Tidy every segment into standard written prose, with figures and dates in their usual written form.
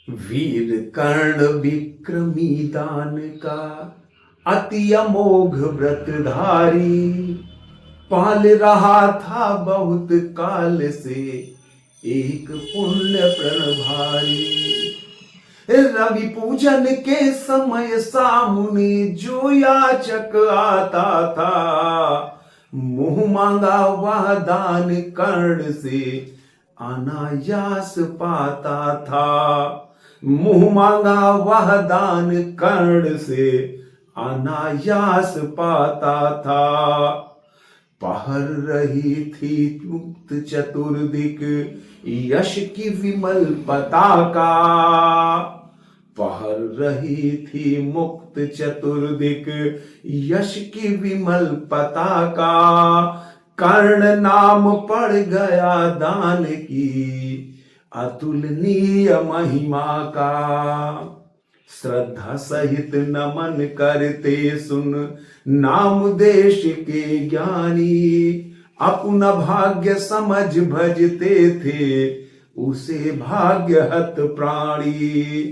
वीर कर्ण विक्रमी दान का अति अमोघ व्रतधारी, पाल रहा था बहुत काल से एक पुण्य प्रण भारी। रवि पूजन के समय सामने जो याचक आता था, मुंह मांगा वह दान कर्ण से अनायास पाता था। मुंह मांगा वह दान कर्ण से अनायास पाता था। पहर रही थी मुक्त चतुर्दिक यश की विमल पताका। पहर रही थी मुक्त चतुर्दिक यश की विमल पताका। कर्ण नाम पड़ गया दान की अतुलनीय महिमा का। श्रद्धा सहित नमन करते सुन नाम देश के ज्ञानी। अपना भाग्य समझ भजते थे उसे भाग्य हत प्राणी।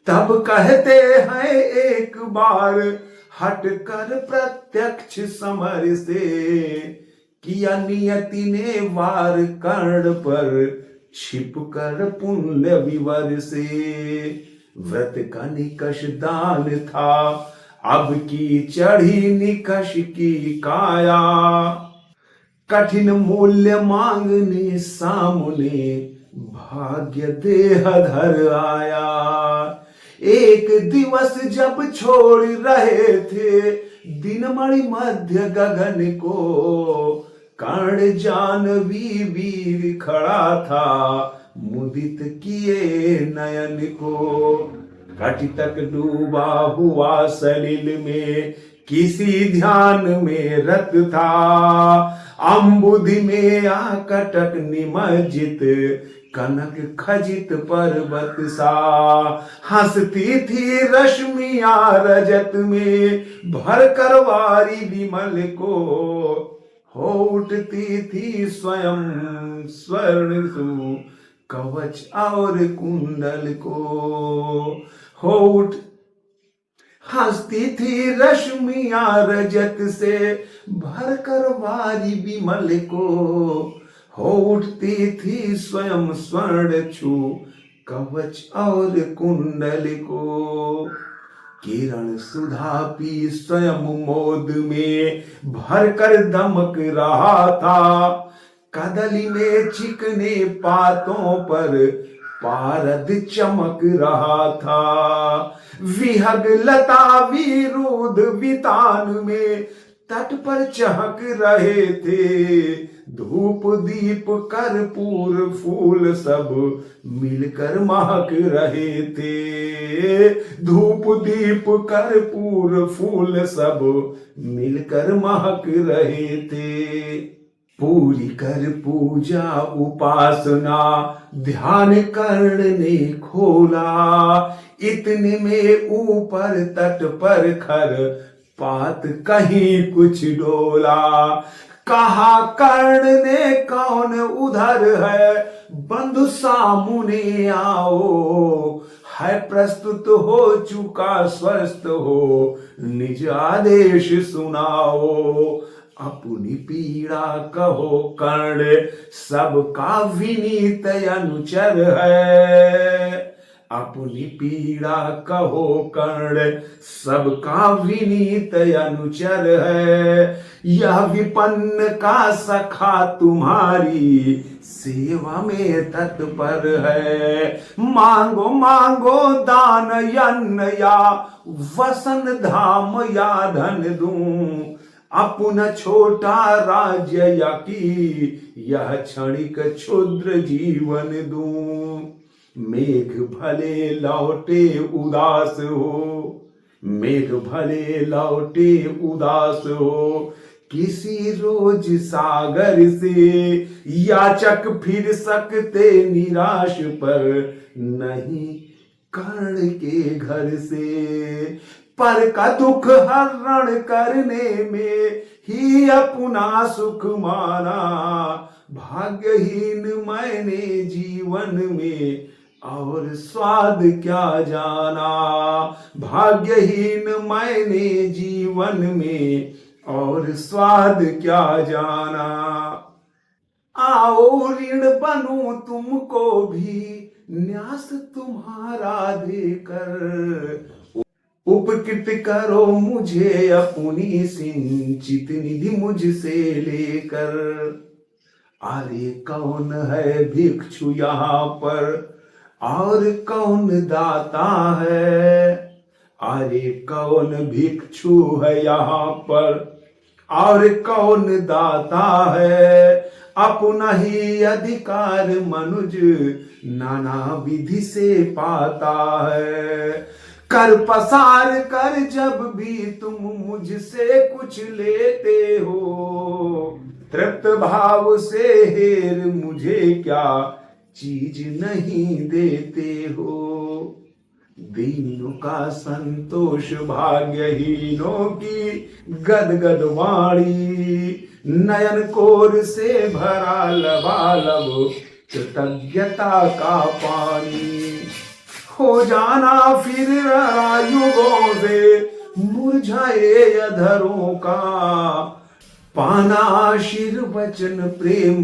तब कहते हैं एक बार हट कर प्रत्यक्ष समर से, किया नियति ने वार कर्ण पर छिप कर पुण्य विवर से। व्रत का निकष दान था अब की चढ़ी निकष की काया। कठिन मूल्य मांगने सामने भाग्य देह धर आया। एक दिवस जब छोड़ रहे थे दिनमणि मध्य गगन को, कर्ण जानवी वीर खड़ा था मुदित किए नयन को। घटी तक डूबा हुआ सलिल में किसी ध्यान में रत था। अम्बुधि में आकटक निमज्जित कनक खजित पर्वत सा। हंसती थी रश्मिया रजत में भर करवारी विमल को। हो उठती थी स्वयं स्वर्ण सु कवच और कुंडल को। हो उठ हंसती थी रश्मिया रजत से भर कर वारी विमल को। हो उठती थी स्वयं स्वर्ण छू कवच और कुंडल को। किरण सुधा पी स्वयं मोद में भर कर दमक रहा था। कदली में चिकने पातों पर पारद चमक रहा था। विहग लता विरुद्ध वितान में तट पर चहक रहे थे। धूप दीप कर्पूर फूल सब मिलकर महक रहे थे। धूप दीप कर्पूर फूल सब मिलकर महक रहे थे। पूरी कर पूजा उपासना ध्यान कर्ण ने खोला। इतने में ऊपर तट पर खर पात कहीं कुछ डोला। कहा कर्ण ने कौन उधर है बंधु सामने आओ। है प्रस्तुत हो चुका स्वस्थ हो निज आदेश सुनाओ। अपनी पीड़ा कहो कर्ण सबका विनीत अनुचर है। अपनी पीड़ा कहो कर्ण सबका विनीत अनुचर है। यह विपन्न का सखा तुम्हारी सेवा में तत्पर है। मांगो मांगो दान यन्न या वसन धाम या धन दूं। अपना छोटा राज्य या की यह क्षणिक क्षुद्र जीवन दूं। मेघ भले लौटे उदास हो। मेघ भले लौटे उदास हो किसी रोज सागर से। याचक फिर सकते निराश पर नहीं कर्ण के घर से। पर का दुख हरण करने में ही अपना सुख माना। भाग्यहीन मैंने जीवन में और स्वाद क्या जाना। भाग्यहीन मैंने जीवन में, और स्वाद क्या जाना। आओ ऋण बनूं तुमको भी, न्यास तुम्हारा देकर। उपकृत करो मुझे अपनी सिंचित निधि मुझसे लेकर। अरे कौन है भिक्षु यहाँ पर, और कौन दाता है। अरे कौन भिक्षु है यहाँ पर, और कौन दाता है। अपना ही अधिकार मनुज नाना विधि से पाता है। कर पसार कर जब भी तुम मुझसे कुछ लेते हो, तृप्त भाव से हेर मुझे क्या चीज नहीं देते हो। दीनों का संतोष भाग्यहीनों की गदगद वाणी। नयन कोर से भरा लबालब कृतज्ञता का पानी। हो जाना फिर युगों से मुरझाए अधरों का। पाना आशीर्वचन प्रेम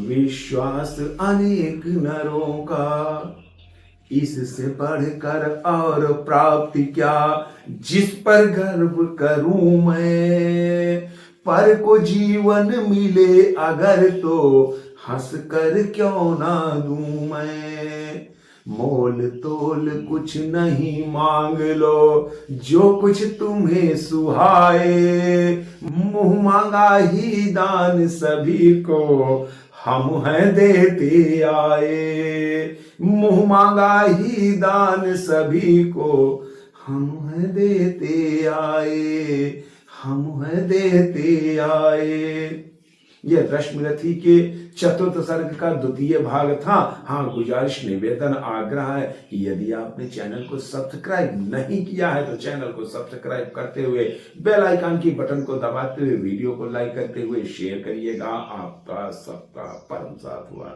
विश्वास अनेक नरों का। इससे बढ़कर और प्राप्ति क्या, जिस पर गर्व करूं मैं। पर को जीवन मिले अगर तो हंस कर क्यों ना दूं मैं। मोल तोल कुछ नहीं मांग लो, जो कुछ तुम्हें सुहाए। मुंह मांगा ही दान सभी को हम हैं देते आए। मुंह मांगा ही दान सभी को हम हैं देते आए। हम हैं देते आए। यह रश्मिरथी के चतुर्थ सर्ग का द्वितीय भाग था। हाँ, गुजारिश निवेदन आग्रह है कि यदि आपने चैनल को सब्सक्राइब नहीं किया है तो चैनल को सब्सक्राइब करते हुए बेल आइकन की बटन को दबाते हुए वीडियो को लाइक करते हुए शेयर करिएगा। आपका सबका परम साथ हुआ।